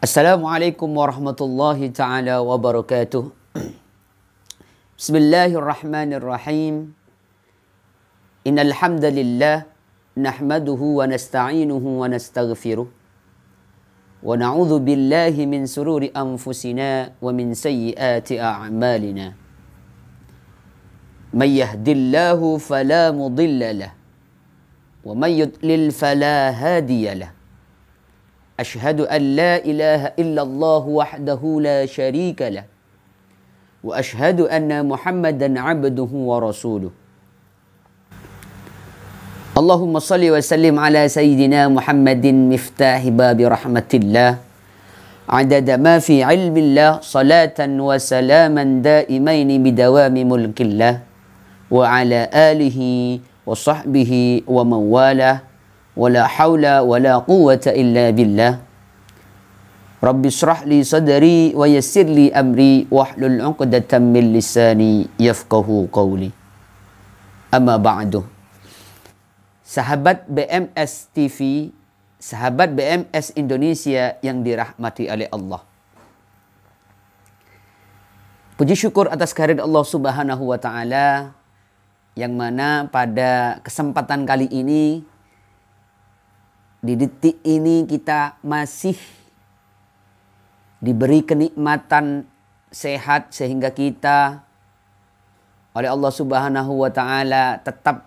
Assalamualaikum warahmatullahi ta'ala wabarakatuh. Bismillahirrahmanirrahim. Innal hamdalillah nahmaduhu wa nasta'inuhu wa nastaghfiruh. Wa na'udzu billahi min sururi anfusina wa min sayyiati a'malina. May yahdillahu fala mudilla lah wa may yudlil fala hadiya lah. Ashhadu an la ilaha illallah wahdahu la syarika lah. Wa ashhadu anna Muhammadan abduhu wa rasuluh. Allahumma salli wa sallim ala sayyidina Muhammadin miftahi babi rahmatillah. Adada ma fi ilmillah salatan wa salaman daimaini bidawami mulkillah. Wa ala alihi wa sahbihi wa mawalah. Wala hawla wala quwwata illa billah. Rabbi shrah li sadri wa yassir li amri wahlul 'uqdatam min lisani yafqahu qawli. Amma ba'du. Sahabat BMS TV, sahabat BMS Indonesia yang dirahmati oleh Allah. Puji syukur atas kehadirat Allah Subhanahu wa taala yang mana pada kesempatan kali ini, di detik ini kita masih diberi kenikmatan sehat sehingga kita oleh Allah Subhanahu wa taala tetap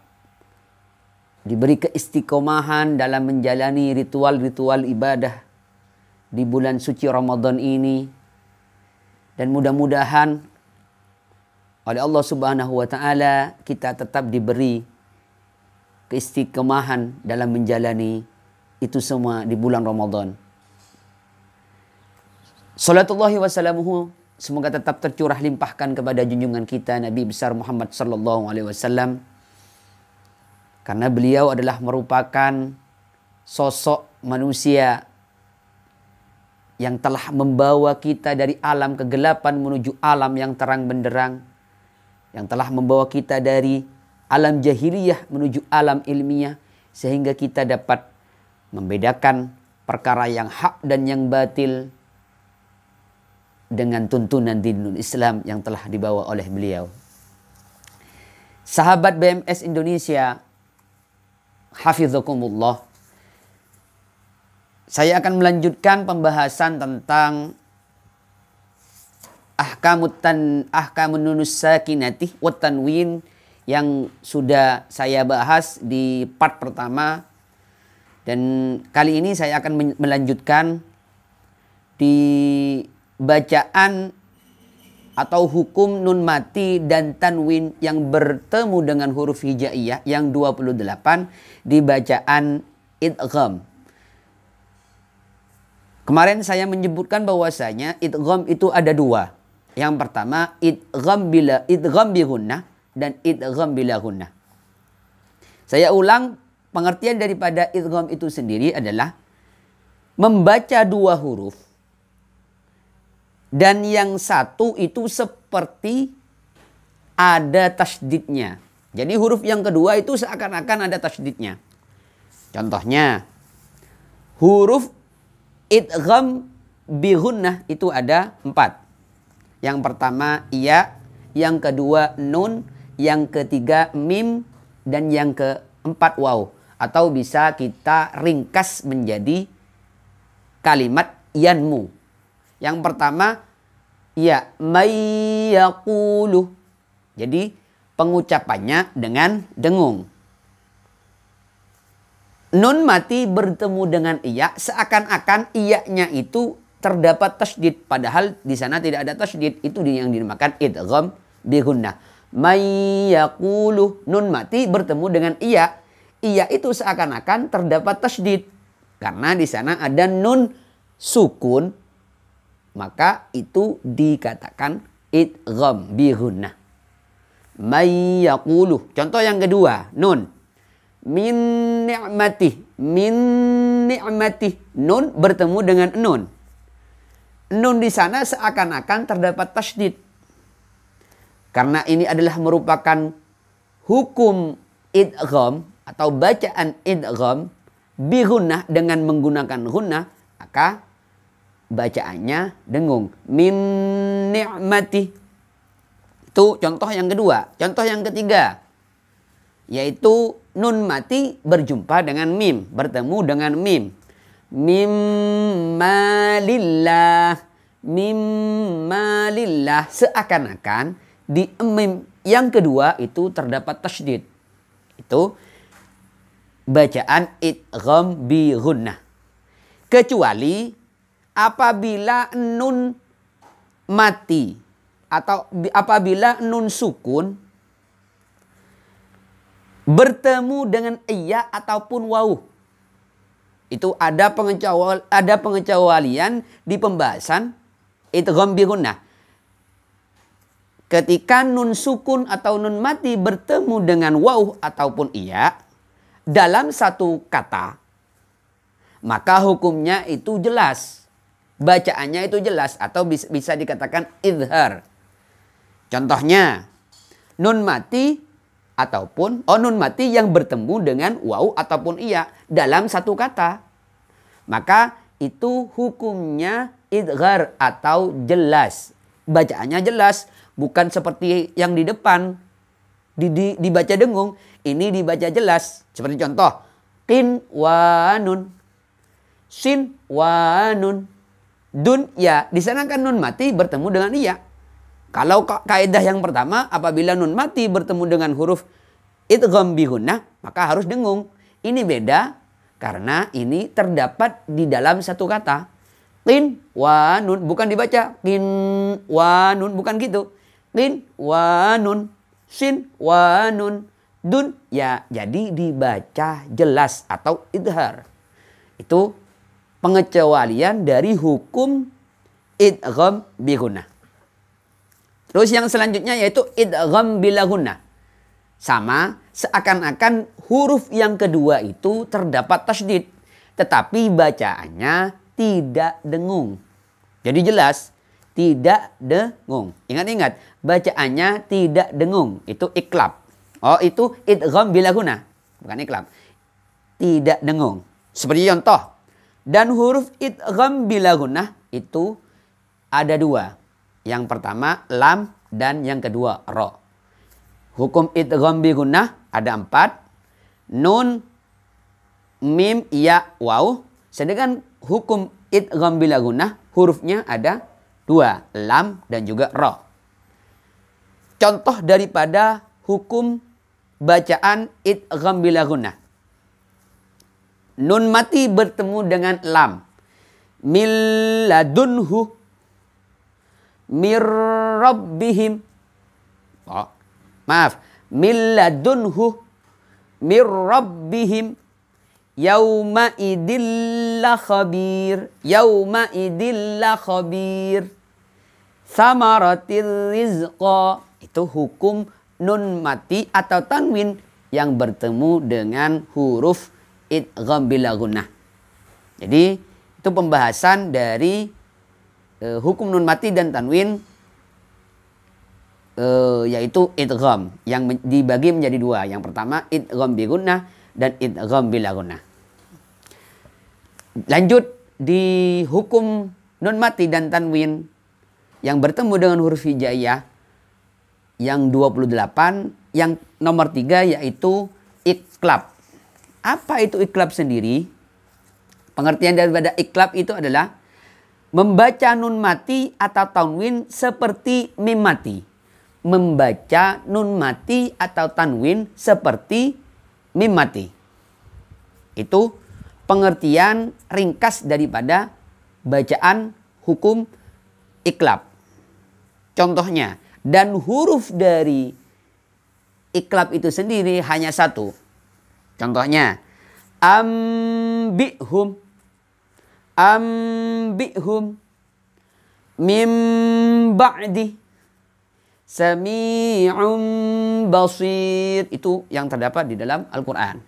diberi keistiqomahan dalam menjalani ritual-ritual ibadah di bulan suci Ramadan ini, dan mudah-mudahan oleh Allah Subhanahu wa taala kita tetap diberi keistiqomahan dalam menjalani itu semua di bulan Ramadan. Salatullahi wassalamuhu semoga tetap tercurah limpahkan kepada junjungan kita Nabi besar Muhammad sallallahu alaihi wasallam, karena beliau adalah merupakan sosok manusia yang telah membawa kita dari alam kegelapan menuju alam yang terang benderang, yang telah membawa kita dari alam jahiliyah menuju alam ilmiah, sehingga kita dapat membedakan perkara yang hak dan yang batil dengan tuntunan dinul Islam yang telah dibawa oleh beliau. Sahabat BMS Indonesia, hafizakumullah, saya akan melanjutkan pembahasan tentang ahkamun nunus sakinati wa tanwin yang sudah saya bahas di part pertama. Dan kali ini saya akan melanjutkan di bacaan atau hukum nun mati dan tanwin yang bertemu dengan huruf hijaiyah yang 28 di bacaan idgham. Kemarin saya menyebutkan bahwasanya idgham itu ada dua. Yang pertama idgham bi gunnah dan idgham bila gunnah. Saya ulang, pengertian daripada idgham itu sendiri adalah membaca dua huruf dan yang satu itu seperti ada tasydidnya. Jadi huruf yang kedua itu seakan-akan ada tasydidnya. Contohnya huruf idgham bi gunnah itu ada 4. Yang pertama ya, yang kedua nun, yang ketiga mim, dan yang keempat waw. Atau bisa kita ringkas menjadi kalimat yanmu. Yang pertama ya, may yaqulu. Jadi pengucapannya dengan dengung. Nun mati bertemu dengan iya, seakan-akan iyanya itu terdapat tasydid, padahal di sana tidak ada tasydid. Itu yang dinamakan idgham bi gunnah. May yaqulu, nun mati bertemu dengan iya. Iya itu seakan-akan terdapat tasydid. Karena di sana ada nun sukun, maka itu dikatakan idgham bi gunnah. May yaqulu. Contoh yang kedua, nun. Min ni'matih. Min ni'matih. Nun bertemu dengan nun. Nun di sana seakan-akan terdapat tasydid. Karena ini adalah merupakan hukum idgham atau bacaan idgham bi gunnah dengan menggunakan gunnah, maka bacaannya dengung. Min ni'mati. Itu contoh yang kedua. Contoh yang ketiga, yaitu nun mati berjumpa dengan mim, bertemu dengan mim. Mimma lillah, mimma lillah. Seakan-akan di mim yang kedua itu terdapat tasydid. Itu bacaan idgham bi gunnah. Kecuali apabila nun mati atau apabila nun sukun bertemu dengan iya ataupun wawu. Itu ada pengecualian di pembahasan idgham bi gunnah. Ketika nun sukun atau nun mati bertemu dengan wawu ataupun iya dalam satu kata, maka hukumnya itu jelas. Bacaannya itu jelas atau bisa dikatakan idhar. Contohnya nun mati ataupun nun mati yang bertemu dengan wawu ataupun iya dalam satu kata, maka itu hukumnya idghar atau jelas. Bacaannya jelas, bukan seperti yang di depan dibaca dengung. Ini dibaca jelas. Seperti contoh, qin wa nun, sin wa nun, dun ya. Di sana kan nun mati bertemu dengan iya. Kalau kaidah yang pertama, apabila nun mati bertemu dengan huruf idgham bi gunnah, maka harus dengung. Ini beda karena ini terdapat di dalam satu kata. Qin wa nun, bukan dibaca qin wa nun, bukan gitu. Qin wa nun, sin wa nun, dun ya. Jadi dibaca jelas atau idhar. Itu pengecualian dari hukum idgham bi gunnah. Terus yang selanjutnya yaitu idgham bila gunnah. Sama, seakan-akan huruf yang kedua itu terdapat tasydid, tetapi bacaannya tidak dengung. Jadi jelas, tidak dengung. Ingat-ingat, bacaannya tidak dengung. Itu iklab. Oh, itu idgham bila gunnah, bukan iklab. Tidak dengung. Seperti contoh, dan huruf idgham bila gunnah itu ada dua. Yang pertama lam dan yang kedua ro. Hukum idgham bi gunnah ada 4. Nun, mim, ya, waw. Sedangkan hukum idgham bila gunnah hurufnya ada 2. Lam dan juga ro. Contoh daripada hukum bacaan idgham bila gunnah. Nun mati bertemu dengan lam. Min ladunhu, mir rabbihim. Oh, maaf. Min ladunhu, mir rabbihim. Yauma idilla khabir. Yauma idilla khabir. Samaratir rizqa. Itu hukum nun mati atau tanwin yang bertemu dengan huruf idgham bila gunnah. Jadi itu pembahasan dari hukum nun mati dan tanwin, yaitu idgham yang dibagi menjadi 2. Yang pertama idgham bi gunnah dan idgham bila gunnah. Lanjut di hukum nun mati dan tanwin yang bertemu dengan huruf hijaiyah yang 28, yang nomor 3 yaitu iklab. Apa itu iklab sendiri? Pengertian daripada iklab itu adalah membaca nun mati atau tanwin seperti mim mati. Membaca nun mati atau tanwin seperti mim mati. Itu pengertian ringkas daripada bacaan hukum iklab. Contohnya, dan huruf dari iklab itu sendiri hanya 1. Contohnya, ambihum, ambihum, mim ba'di, sami'un basir. Itu yang terdapat di dalam Al-Quran.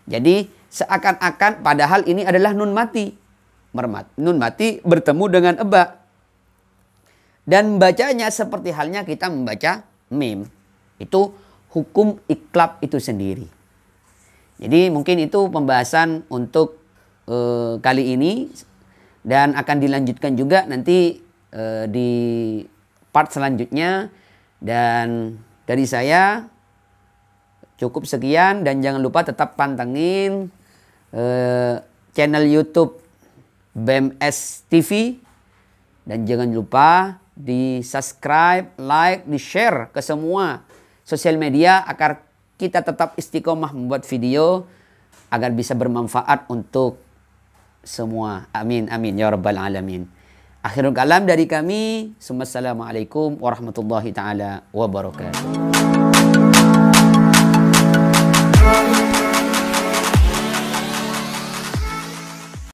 Jadi seakan-akan padahal ini adalah nun mati. Nun mati bertemu dengan eba. Dan bacanya seperti halnya kita membaca mim. Itu hukum iklab itu sendiri. Jadi mungkin itu pembahasan untuk kali ini. Dan akan dilanjutkan juga nanti di part selanjutnya. Dan dari saya cukup sekian, dan jangan lupa tetap pantengin channel YouTube BMS TV, dan jangan lupa di subscribe, like, di share ke semua sosial media agar kita tetap istiqomah membuat video agar bisa bermanfaat untuk semua. Amin, amin ya rabbal alamin. Akhirul kalam dari kami. Assalamualaikum warahmatullahi taala wabarakatuh.